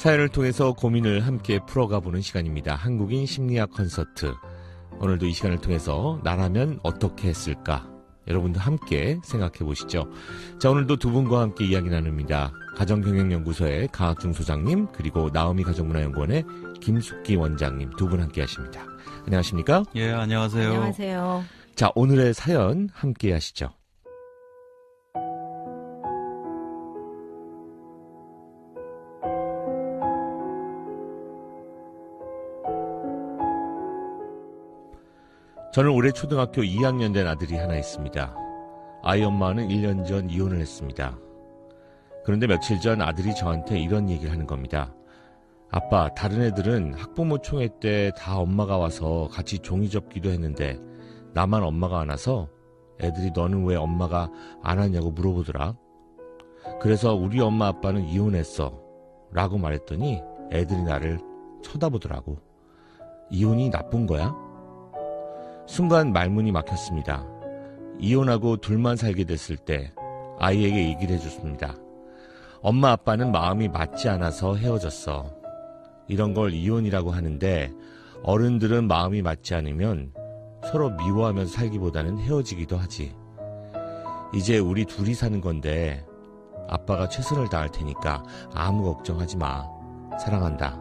사연을 통해서 고민을 함께 풀어가보는 시간입니다. 한국인 심리학 콘서트. 오늘도 이 시간을 통해서 나라면 어떻게 했을까? 여러분도 함께 생각해 보시죠. 자, 오늘도 두 분과 함께 이야기 나눕니다. 가정경영연구소의 강학중 소장님, 그리고 나오미 가정문화연구원의 김숙기 원장님 두 분 함께 하십니다. 안녕하십니까? 예, 안녕하세요. 안녕하세요. 자, 오늘의 사연 함께 하시죠. 저는 올해 초등학교 2학년 된 아들이 하나 있습니다. 아이 엄마는 1년 전 이혼을 했습니다. 그런데 며칠 전 아들이 저한테 이런 얘기를 하는 겁니다. 아빠, 다른 애들은 학부모 총회 때 다 엄마가 와서 같이 종이 접기도 했는데 나만 엄마가 안 와서 애들이 너는 왜 엄마가 안 왔냐고 물어보더라. 그래서 우리 엄마 아빠는 이혼했어 라고 말했더니 애들이 나를 쳐다보더라고. 이혼이 나쁜 거야? 순간 말문이 막혔습니다. 이혼하고 둘만 살게 됐을 때 아이에게 얘기를 해줬습니다. 엄마 아빠는 마음이 맞지 않아서 헤어졌어. 이런 걸 이혼이라고 하는데 어른들은 마음이 맞지 않으면 서로 미워하면서 살기보다는 헤어지기도 하지. 이제 우리 둘이 사는 건데 아빠가 최선을 다할 테니까 아무 걱정하지 마. 사랑한다.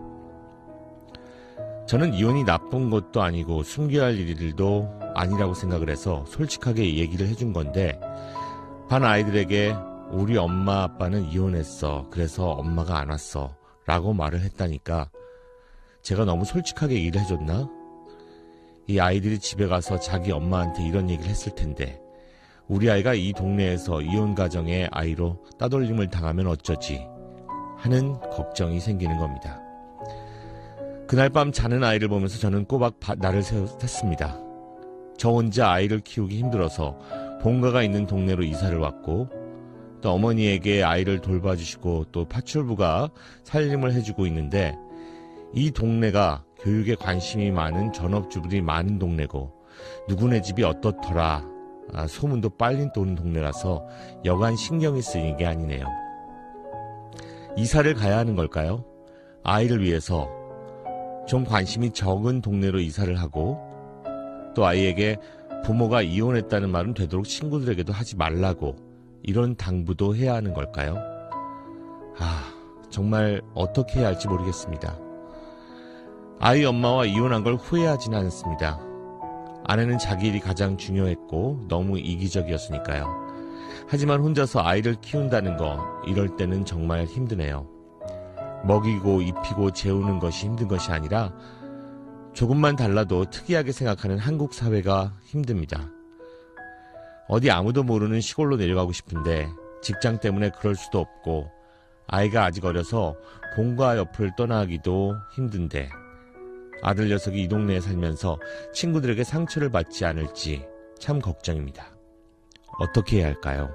저는 이혼이 나쁜 것도 아니고 숨겨야 할 일들도 아니라고 생각을 해서 솔직하게 얘기를 해준 건데 반 아이들에게 우리 엄마 아빠는 이혼했어. 그래서 엄마가 안 왔어. 라고 말을 했다니까 제가 너무 솔직하게 얘기를 해줬나? 이 아이들이 집에 가서 자기 엄마한테 이런 얘기를 했을 텐데 우리 아이가 이 동네에서 이혼 가정의 아이로 따돌림을 당하면 어쩌지 하는 걱정이 생기는 겁니다. 그날 밤 자는 아이를 보면서 저는 꼬박 날을 샜습니다. 저 혼자 아이를 키우기 힘들어서 본가가 있는 동네로 이사를 왔고 또 어머니에게 아이를 돌봐주시고 또 파출부가 살림을 해주고 있는데 이 동네가 교육에 관심이 많은 전업주부들이 많은 동네고 누구네 집이 어떻더라 소문도 빨리 도는 동네라서 여간 신경이 쓰이는 게 아니네요. 이사를 가야 하는 걸까요? 아이를 위해서 좀 관심이 적은 동네로 이사를 하고 또 아이에게 부모가 이혼했다는 말은 되도록 친구들에게도 하지 말라고 이런 당부도 해야 하는 걸까요? 정말 어떻게 해야 할지 모르겠습니다. 아이 엄마와 이혼한 걸 후회하지는 않습니다. 아내는 자기 일이 가장 중요했고 너무 이기적이었으니까요. 하지만 혼자서 아이를 키운다는 거 이럴 때는 정말 힘드네요. 먹이고 입히고 재우는 것이 힘든 것이 아니라 조금만 달라도 특이하게 생각하는 한국 사회가 힘듭니다. 어디 아무도 모르는 시골로 내려가고 싶은데 직장 때문에 그럴 수도 없고 아이가 아직 어려서 본가 옆을 떠나기도 힘든데 아들 녀석이 이 동네에 살면서 친구들에게 상처를 받지 않을지 참 걱정입니다. 어떻게 해야 할까요?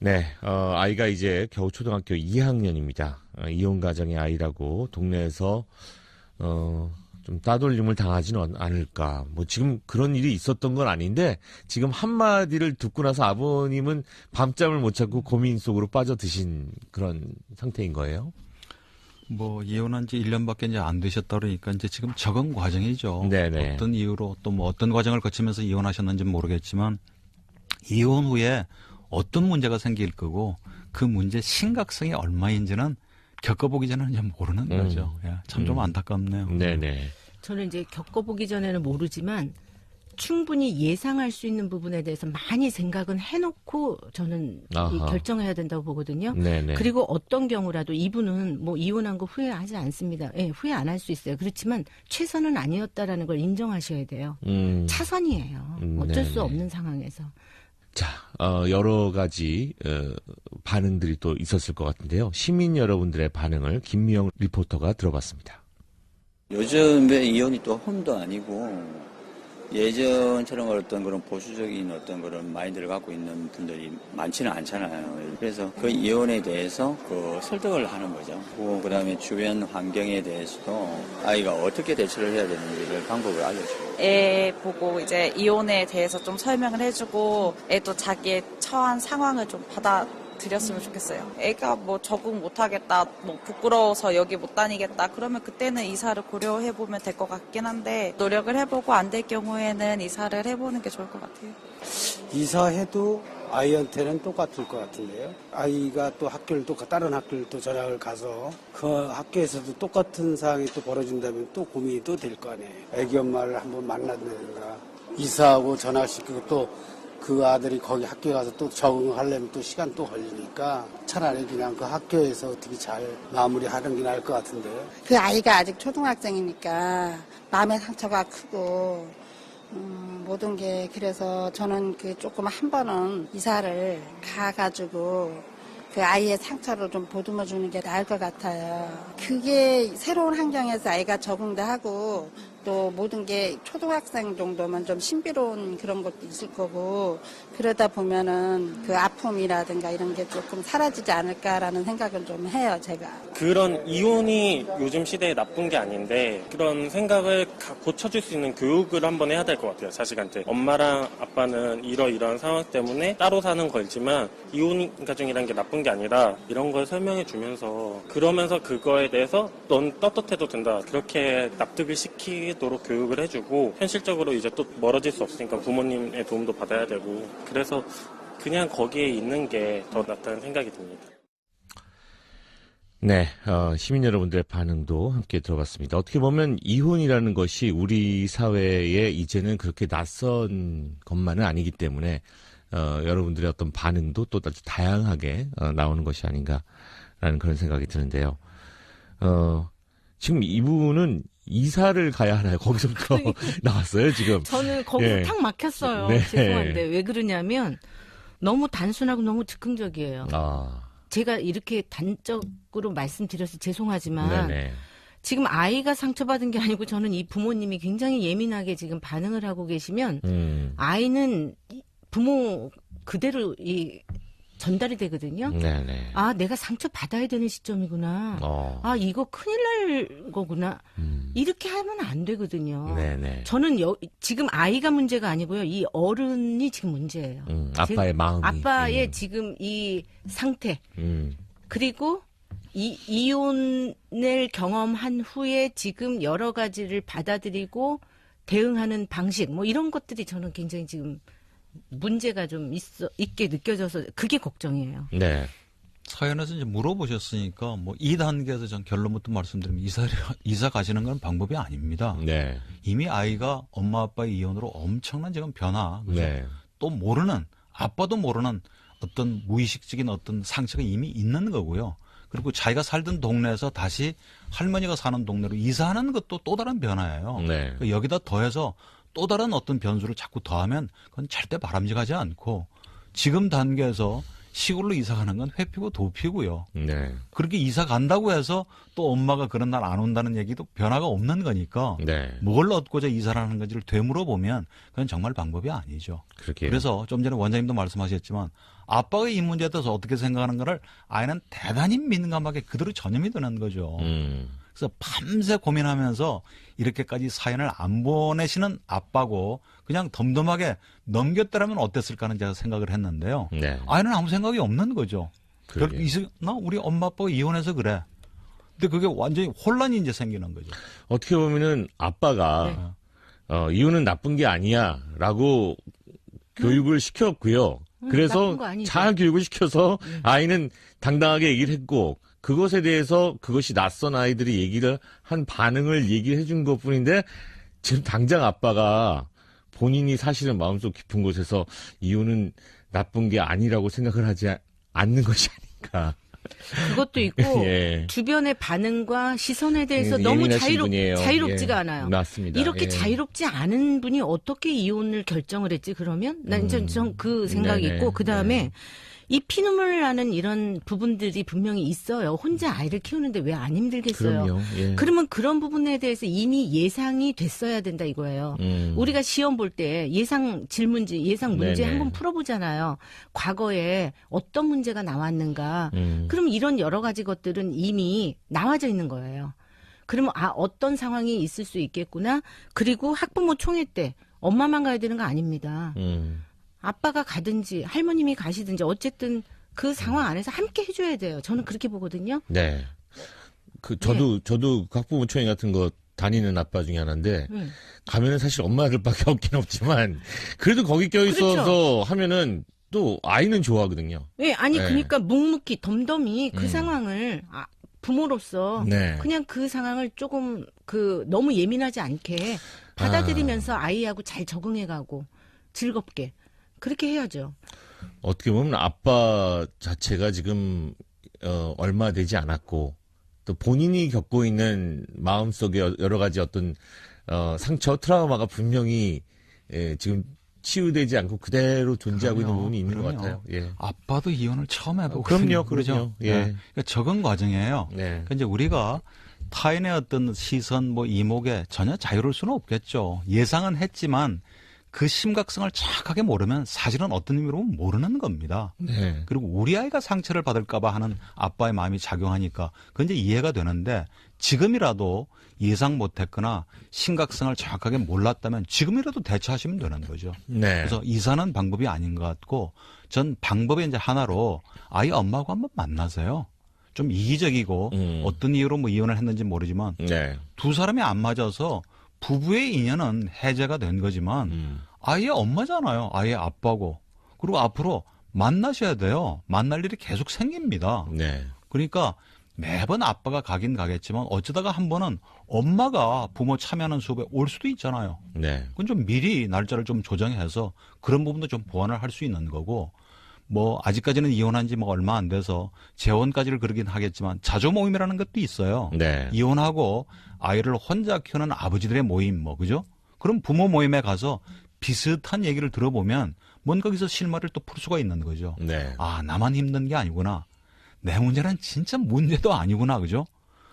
네, 아이가 이제 겨우 초등학교 2학년입니다. 이혼 가정의 아이라고 동네에서 좀 따돌림을 당하지는 않을까. 뭐 지금 그런 일이 있었던 건 아닌데 지금 한마디를 듣고 나서 아버님은 밤잠을 못 자고 고민 속으로 빠져드신 그런 상태인 거예요? 뭐 이혼한 지 1년밖에 이제 안 되셨다 그러니까 이제 지금 적응 과정이죠. 네네. 어떤 이유로 또 뭐 어떤 과정을 거치면서 이혼하셨는지는 모르겠지만 이혼 후에 어떤 문제가 생길 거고 그 문제 심각성이 얼마인지는 겪어보기 전에는 이제 모르는 거죠. 참 좀 안타깝네요. 네네. 저는 이제 겪어보기 전에는 모르지만 충분히 예상할 수 있는 부분에 대해서 많이 생각은 해놓고 저는 결정해야 된다고 보거든요. 네네. 그리고 어떤 경우라도 이분은 뭐 이혼한 거 후회하지 않습니다. 예, 후회 안 할 수 있어요. 그렇지만 최선은 아니었다라는 걸 인정하셔야 돼요. 차선이에요. 어쩔 수 없는 상황에서. 자, 여러 가지 반응들이 또 있었을 것 같은데요. 시민 여러분들의 반응을 김미영 리포터가 들어봤습니다. 요즘에 이혼이 또 험도 아니고 예전처럼 어떤 그런 보수적인 어떤 그런 마인드를 갖고 있는 분들이 많지는 않잖아요. 그래서 그 이혼에 대해서 그 설득을 하는 거죠. 그다음에 주변 환경에 대해서도 아이가 어떻게 대처를 해야 되는지를 방법을 알려주고. 애 보고 이제 이혼에 대해서 좀 설명을 해주고 애도 자기의 처한 상황을 좀 받아들였으면 좋겠어요. 애가 뭐 적응 못하겠다, 뭐 부끄러워서 여기 못 다니겠다 그러면 그때는 이사를 고려해보면 될 것 같긴 한데 노력을 해보고 안 될 경우에는 이사를 해보는 게 좋을 것 같아요. 이사해도 아이한테는 똑같을 것 같은데요. 아이가 또 학교를 또 다른 학교를 또 전학을 가서 그 학교에서도 똑같은 상황이 또 벌어진다면 또 고민이 또 될 거 아니에요. 애기 엄마를 한번 만난다든가 이사하고 전학시키고 또 그 아들이 거기 학교에 가서 또 적응하려면 또 시간 또 걸리니까 차라리 그냥 그 학교에서 어떻게 잘 마무리하는 게 나을 것 같은데요. 그 아이가 아직 초등학생이니까 마음의 상처가 크고 모든 게 그래서 저는 그 조금 한 번은 이사를 가가지고 그 아이의 상처를 좀 보듬어 주는 게 나을 것 같아요. 그게 새로운 환경에서 아이가 적응도 하고 또 모든 게 초등학생 정도면 좀 신비로운 그런 것도 있을 거고 그러다 보면은 그 아픔이라든가 이런 게 조금 사라지지 않을까라는 생각을 좀 해요, 제가. 그런 이혼이 요즘 시대에 나쁜 게 아닌데 그런 생각을 고쳐줄 수 있는 교육을 한번 해야 될 것 같아요, 자식한테. 엄마랑 아빠는 이러이러한 상황 때문에 따로 사는 거지만 이혼 가정이란 게 나쁜 게 아니라 이런 걸 설명해 주면서 그러면서 그거에 대해서 넌 떳떳해도 된다. 그렇게 납득을 시키도록 교육을 해주고 현실적으로 이제 또 멀어질 수 없으니까 부모님의 도움도 받아야 되고 그래서 그냥 거기에 있는 게 더 낫다는 생각이 듭니다. 네, 시민 여러분들의 반응도 함께 들어봤습니다. 어떻게 보면 이혼이라는 것이 우리 사회에 이제는 그렇게 낯선 것만은 아니기 때문에 여러분들의 어떤 반응도 또 아주 다양하게 나오는 것이 아닌가라는 그런 생각이 드는데요. 지금 이분은 이사를 가야 하나요? 거기서부터 나왔어요, 지금. 저는 거기서 예. 탁 막혔어요. 네. 죄송한데 왜 그러냐면 너무 단순하고 너무 즉흥적이에요. 아, 제가 이렇게 단적으로 말씀드려서 죄송하지만 네네. 지금 아이가 상처받은 게 아니고 저는 이 부모님이 굉장히 예민하게 지금 반응을 하고 계시면 아이는 부모 그대로 전달이 되거든요. 네네. 아, 내가 상처 받아야 되는 시점이구나. 아, 이거 큰일 날 거구나. 이렇게 하면 안 되거든요. 네네. 저는 지금 아이가 문제가 아니고요. 이 어른이 지금 문제예요. 아빠의 마음이. 아빠의 지금 이 상태. 그리고 이혼을 경험한 후에 지금 여러 가지를 받아들이고 대응하는 방식, 뭐 이런 것들이 저는 굉장히 지금 문제가 좀 있게 느껴져서 그게 걱정이에요. 네. 사연에서 이제 물어보셨으니까 뭐 이 단계에서 전 결론부터 말씀드리면 이사 가시는 건 방법이 아닙니다. 네. 이미 아이가 엄마 아빠의 이혼으로 엄청난 지금 변화, 그죠? 네. 또 모르는 아빠도 모르는 어떤 무의식적인 어떤 상처가 이미 있는 거고요. 그리고 자기가 살던 동네에서 다시 할머니가 사는 동네로 이사하는 것도 또 다른 변화예요. 네. 여기다 더해서 또 다른 어떤 변수를 자꾸 더하면 그건 절대 바람직하지 않고 지금 단계에서 시골로 이사 가는 건 회피고 도피고요. 네. 그렇게 이사 간다고 해서 또 엄마가 그런 날 안 온다는 얘기도 변화가 없는 거니까 네. 뭘 얻고자 이사를 하는 건지를 되물어보면 그건 정말 방법이 아니죠. 그렇게. 그래서 좀 전에 원장님도 말씀하셨지만 아빠가 이 문제에 대해서 어떻게 생각하는 거를 아이는 대단히 민감하게 그대로 전염이 되는 거죠. 그래서 밤새 고민하면서 이렇게까지 사연을 안 보내시는 아빠고 그냥 덤덤하게 넘겼더라면 어땠을까 하는 제가 생각을 했는데요. 네. 아이는 아무 생각이 없는 거죠. 그러게요. 나 우리 엄마 아빠가 이혼해서 그래. 근데 그게 완전히 혼란이 이제 생기는 거죠. 어떻게 보면은 아빠가 이혼은 나쁜 게 아니야라고 교육을 시켰고요. 그래서 나쁜 거 아니죠. 잘 교육을 시켜서 아이는 당당하게 얘기를 했고 그것에 대해서 그것이 낯선 아이들이 얘기를 한 반응을 얘기를 해준 것뿐인데 지금 당장 아빠가 본인이 사실은 마음속 깊은 곳에서 이혼은 나쁜 게 아니라고 생각을 하지 않는 것이 아닌가. 그것도 있고 예. 주변의 반응과 시선에 대해서 예, 너무 예민하신 분이에요. 자유롭지가 예. 않아요. 맞습니다. 이렇게 예. 자유롭지 않은 분이 어떻게 이혼을 결정을 했지 그러면? 난 전 그 생각이 네네. 있고 그다음에 네. 이 피눈물 나는 이런 부분들이 분명히 있어요. 혼자 아이를 키우는데 왜 안 힘들겠어요. 그럼요. 예. 그러면 그런 부분에 대해서 이미 예상이 됐어야 된다 이거예요. 우리가 시험 볼 때 예상 질문지, 예상 문제 네네. 한번 풀어보잖아요. 과거에 어떤 문제가 나왔는가. 그럼 이런 여러 가지 것들은 이미 나와져 있는 거예요. 그러면 어떤 상황이 있을 수 있겠구나. 그리고 학부모 총회 때 엄마만 가야 되는 거 아닙니다. 아빠가 가든지 할머님이 가시든지 어쨌든 그 상황 안에서 함께 해줘야 돼요. 저는 그렇게 보거든요. 네. 저도 학부모 총회 같은 거 다니는 아빠 중에 하나인데, 가면은 사실 엄마들밖에 없긴 없지만, 그래도 거기 껴있어서 그렇죠. 하면은 또 아이는 좋아하거든요. 네, 아니, 네. 그러니까 묵묵히 덤덤히 그 상황을, 부모로서 네. 그냥 그 상황을 조금 너무 예민하지 않게 받아들이면서 아이하고 잘 적응해가고 즐겁게 그렇게 해야죠. 어떻게 보면 아빠 자체가 지금, 얼마 되지 않았고, 또 본인이 겪고 있는 마음속에 여러 가지 어떤, 상처, 트라우마가 분명히, 지금 치유되지 않고 그대로 존재하고 있는 부분이 있는 것 같아요. 예. 아빠도 이혼을 처음 해보고. 그럼요. 그러죠. 예. 그러니까 적응 과정이에요. 네. 그러니까 이제 우리가 타인의 어떤 시선, 이목에 전혀 자유로울 수는 없겠죠. 예상은 했지만 그 심각성을 정확하게 모르면 사실은 어떤 의미로 모르는 겁니다. 네. 그리고 우리 아이가 상처를 받을까봐 하는 아빠의 마음이 작용하니까 그건 이제 이해가 되는데 지금이라도 예상 못했거나 심각성을 정확하게 몰랐다면 지금이라도 대처하시면 되는 거죠. 네. 그래서 이사는 방법이 아닌 것 같고 전 방법의 이제 하나로 아이 엄마하고 한번 만나세요. 좀 이기적이고 어떤 이유로 이혼을 했는지 모르지만 네. 두 사람이 안 맞아서 부부의 인연은 해제가 된 거지만 아이의 엄마잖아요. 아이의 아빠고. 그리고 앞으로 만나셔야 돼요. 만날 일이 계속 생깁니다. 네. 그러니까 매번 아빠가 가긴 가겠지만 어쩌다가 한 번은 엄마가 부모 참여하는 수업에 올 수도 있잖아요. 네. 그건 좀 미리 날짜를 좀 조정해서 그런 부분도 좀 보완을 할 수 있는 거고 아직까지는 이혼한 지 얼마 안 돼서 재혼까지를 그러긴 하겠지만 자조 모임이라는 것도 있어요. 네. 이혼하고 아이를 혼자 키우는 아버지들의 모임 그죠? 그럼 부모 모임에 가서 비슷한 얘기를 들어보면 뭔가 거기서 실마리를 또 풀 수가 있는 거죠. 네. 나만 힘든 게 아니구나. 내 문제는 진짜 문제도 아니구나. 그죠?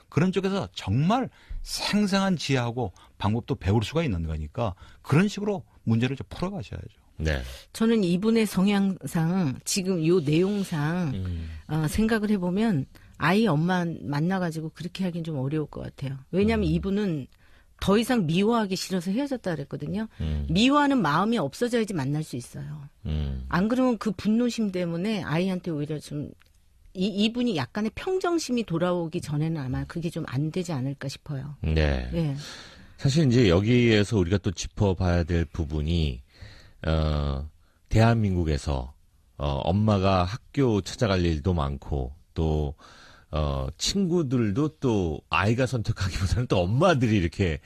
그런 쪽에서 정말 생생한 지혜하고 방법도 배울 수가 있는 거니까 그런 식으로 문제를 좀 풀어가셔야죠. 네. 저는 이분의 성향상 지금 요 내용상 생각을 해보면 아이 엄마 만나가지고 그렇게 하긴 좀 어려울 것 같아요. 왜냐하면 이분은 더 이상 미워하기 싫어서 헤어졌다 그랬거든요. 미워하는 마음이 없어져야지 만날 수 있어요. 안 그러면 그 분노심 때문에 아이한테 오히려 좀 이분이 약간의 평정심이 돌아오기 전에는 아마 그게 좀 안 되지 않을까 싶어요. 네. 네. 사실 이제 여기에서 우리가 또 짚어봐야 될 부분이, 대한민국에서, 엄마가 학교 찾아갈 일도 많고, 또, 친구들도 또 아이가 선택하기보다는 또 엄마들이 이렇게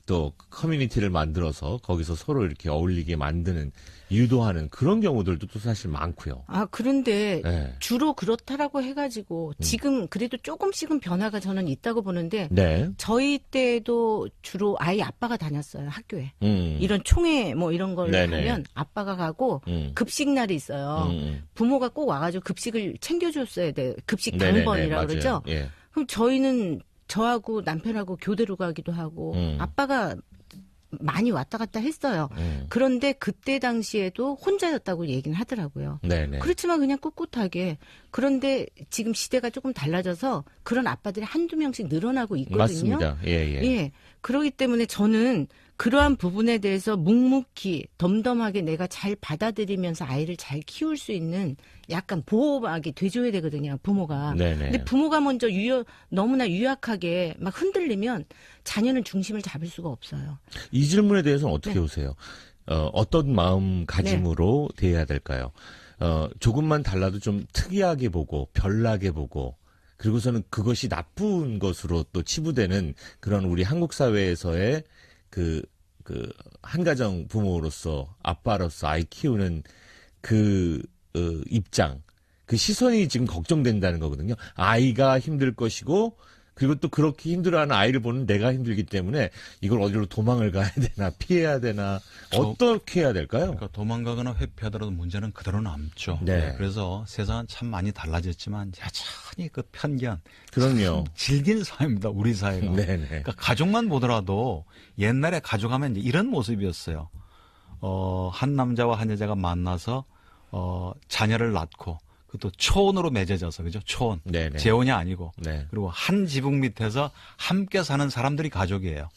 또 커뮤니티를 만들어서 거기서 서로 이렇게 어울리게 만드는, 유도하는 그런 경우들도 또 사실 많고요. 그런데 네. 주로 그렇다라고 해가지고 지금 그래도 조금씩은 변화가 저는 있다고 보는데 네. 저희 때도 주로 아이 아빠가 다녔어요, 학교에. 음. 이런 총회 이런 걸 네네. 하면 아빠가 가고 급식 날이 있어요. 부모가 꼭 와가지고 급식을 챙겨줬어야 돼요. 급식 네네네, 당번이라고 맞아요. 그러죠. 예. 그럼 저희는 저하고 남편하고 교대로 가기도 하고 아빠가 많이 왔다 갔다 했어요. 그런데 그때 당시에도 혼자였다고 얘기는 하더라고요. 네네. 그렇지만 그냥 꿋꿋하게. 그런데 지금 시대가 조금 달라져서 그런 아빠들이 한두 명씩 늘어나고 있거든요. 맞습니다. 예, 예. 예. 그렇기 때문에 저는 그러한 부분에 대해서 묵묵히 덤덤하게 내가 잘 받아들이면서 아이를 잘 키울 수 있는 약간 보호막이 돼줘야 되거든요, 부모가. 네네. 근데 부모가 먼저 너무나 유약하게 막 흔들리면 자녀는 중심을 잡을 수가 없어요. 이 질문에 대해서는 어떻게 네. 보세요? 어떤 마음가짐으로 대해야 될까요? 조금만 달라도 좀 특이하게 보고, 별나게 보고, 그리고서는 그것이 나쁜 것으로 또 치부되는 그런 우리 한국 사회에서의 한가정 부모로서, 아빠로서 아이 키우는 입장, 그 시선이 지금 걱정된다는 거거든요. 아이가 힘들 것이고, 그리고 또 그렇게 힘들어하는 아이를 보는 내가 힘들기 때문에 이걸 어디로 도망을 가야 되나 피해야 되나 어떻게 해야 될까요? 그러니까 도망가거나 회피하더라도 문제는 그대로 남죠. 네. 그래서 세상은 참 많이 달라졌지만 여전히 그 편견, 그럼요. 질긴 사회입니다. 우리 사회가. 네네. 그러니까 가족만 보더라도 옛날에 가족하면 이제 이런 모습이었어요. 한 남자와 한 여자가 만나서 자녀를 낳고 그것도 초혼으로 맺어져서 그죠? 초혼. 네네. 재혼이 아니고. 네. 그리고 한 지붕 밑에서 함께 사는 사람들이 가족이에요.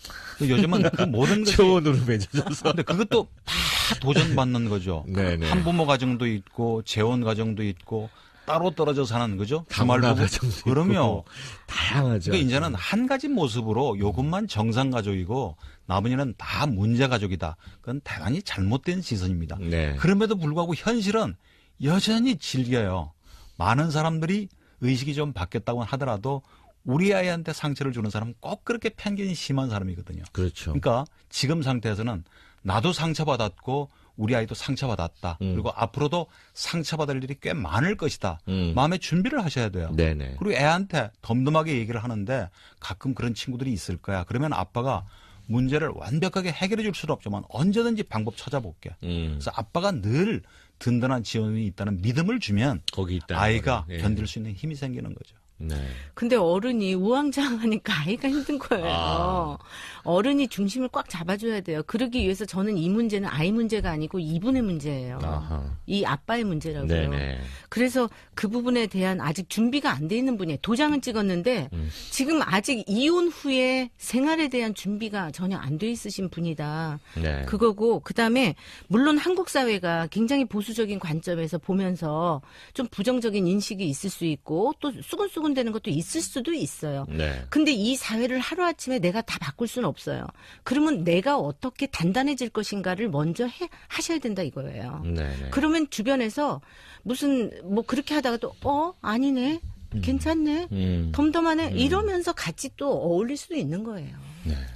요즘은 그 모든 것이 초원으로 맺어져서. 근데 그것도 다 도전받는 거죠. 네네. 한부모 가정도 있고 재혼 가정도 있고 따로 떨어져 사는 거죠. 다문화 부부. 가정도 그럼요. 있고. 다양하죠. 그러니까 이제는 한 가지 모습으로 요것만 정상 가족이고 나머지는 다 문제 가족이다. 그건 대단히 잘못된 시선입니다. 네. 그럼에도 불구하고 현실은 여전히 질겨요. 많은 사람들이 의식이 좀 바뀌었다고 하더라도 우리 아이한테 상처를 주는 사람은 꼭 그렇게 편견이 심한 사람이거든요. 그렇죠. 그러니까 지금 상태에서는 나도 상처받았고 우리 아이도 상처받았다. 그리고 앞으로도 상처받을 일이 꽤 많을 것이다. 마음의 준비를 하셔야 돼요. 네네. 그리고 애한테 덤덤하게 얘기를 하는데 가끔 그런 친구들이 있을 거야. 그러면 아빠가 문제를 완벽하게 해결해 줄 수는 없지만 언제든지 방법 찾아볼게. 그래서 아빠가 늘 든든한 지원이 있다는 믿음을 주면 거기 있다는 아이가 거를. 예. 견딜 수 있는 힘이 생기는 거죠. 네. 근데 어른이 우왕좌왕하니까 아이가 힘든 거예요. 아. 어른이 중심을 꽉 잡아줘야 돼요. 그러기 위해서 저는 이 문제는 아이 문제가 아니고 이분의 문제예요. 아하. 이 아빠의 문제라고요. 네네. 그래서 그 부분에 대한 아직 준비가 안 돼 있는 분이에요. 도장은 찍었는데 지금 아직 이혼 후에 생활에 대한 준비가 전혀 안 돼 있으신 분이다. 네. 그거고 그다음에 물론 한국 사회가 굉장히 보수적인 관점에서 보면서 좀 부정적인 인식이 있을 수 있고 또 수근수근되는 것도 있을 수도 있어요. 네. 근데 이 사회를 하루아침에 내가 다 바꿀 수는 없어요. 그러면 내가 어떻게 단단해질 것인가를 먼저 하셔야 된다 이거예요. 네네. 그러면 주변에서 무슨 뭐 그렇게 하다가도 아니네. 괜찮네. 덤덤하네. 이러면서 같이 또 어울릴 수도 있는 거예요.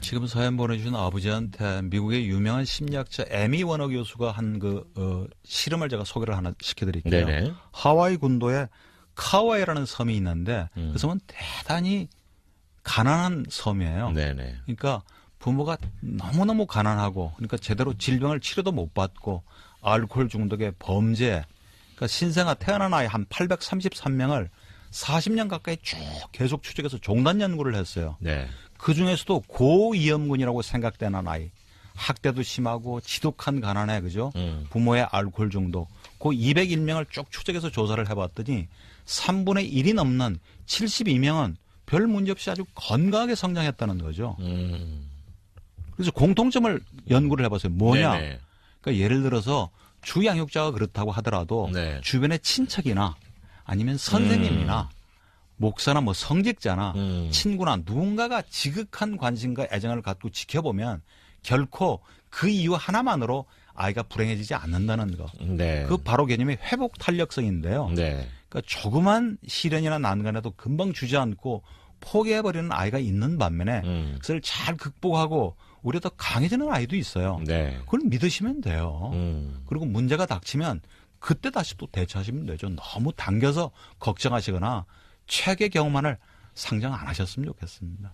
지금 사연 보내주신 아버지한테 미국의 유명한 심리학자 에미 워너 교수가 한 실험을 제가 소개를 하나 시켜드릴게요. 네네. 하와이 군도에 카와이라는 섬이 있는데 그 섬은 대단히 가난한 섬이에요. 네네. 그러니까 부모가 너무너무 가난하고 그러니까 제대로 질병을 치료도 못 받고 알코올 중독에 범죄 그러니까 신생아 태어난 아이 한 833명을 40년 가까이 쭉 계속 추적해서 종단 연구를 했어요. 네. 그중에서도 고위험군이라고 생각되는 아이 학대도 심하고 지독한 가난에 그죠? 부모의 알코올 중독 그 201명을 쭉 추적해서 조사를 해봤더니 3분의 1이 넘는 72명은 별 문제 없이 아주 건강하게 성장했다는 거죠. 그래서 공통점을 연구를 해봤어요. 뭐냐? 네네. 그러니까 예를 들어서 주 양육자가 그렇다고 하더라도 네. 주변의 친척이나 아니면 선생님이나 목사나 뭐 성직자나 친구나 누군가가 지극한 관심과 애정을 갖고 지켜보면 결코 그 이유 하나만으로 아이가 불행해지지 않는다는 거. 네. 그 바로 개념이 회복 탄력성인데요. 네. 그러니까 조그만 시련이나 난관에도 금방 주저앉고 포기해버리는 아이가 있는 반면에 그것을 잘 극복하고 오히려 더 강해지는 아이도 있어요. 네. 그걸 믿으시면 돼요. 그리고 문제가 닥치면 그때 다시 또 대처하시면 되죠. 너무 당겨서 걱정하시거나 최악의 경우만을 상정 안 하셨으면 좋겠습니다.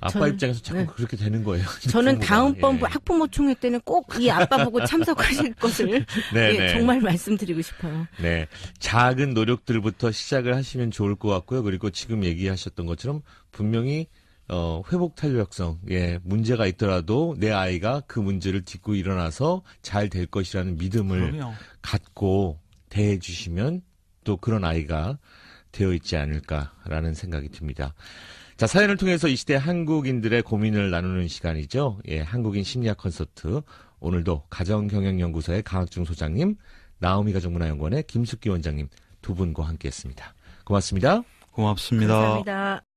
아빠 저는- 입장에서 자꾸 네. 그렇게 되는 거예요. 저는 부모가. 다음번 예. 학부모 총회 때는 꼭 이 아빠 보고 참석하실 것을 네, 예, 네. 정말 말씀드리고 싶어요. 네. 작은 노력들부터 시작을 하시면 좋을 것 같고요. 그리고 지금 얘기하셨던 것처럼 분명히 회복 탄력성, 예, 문제가 있더라도 내 아이가 그 문제를 딛고 일어나서 잘 될 것이라는 믿음을 그럼요. 갖고 대해 주시면 또 그런 아이가 되어 있지 않을까라는 생각이 듭니다. 자, 사연을 통해서 이 시대 한국인들의 고민을 나누는 시간이죠. 예, 한국인 심리학 콘서트. 오늘도 가정경영연구소의 강학중 소장님, 나오미 가정문화연구원의 김숙기 원장님 두 분과 함께했습니다. 고맙습니다. 고맙습니다. 감사합니다.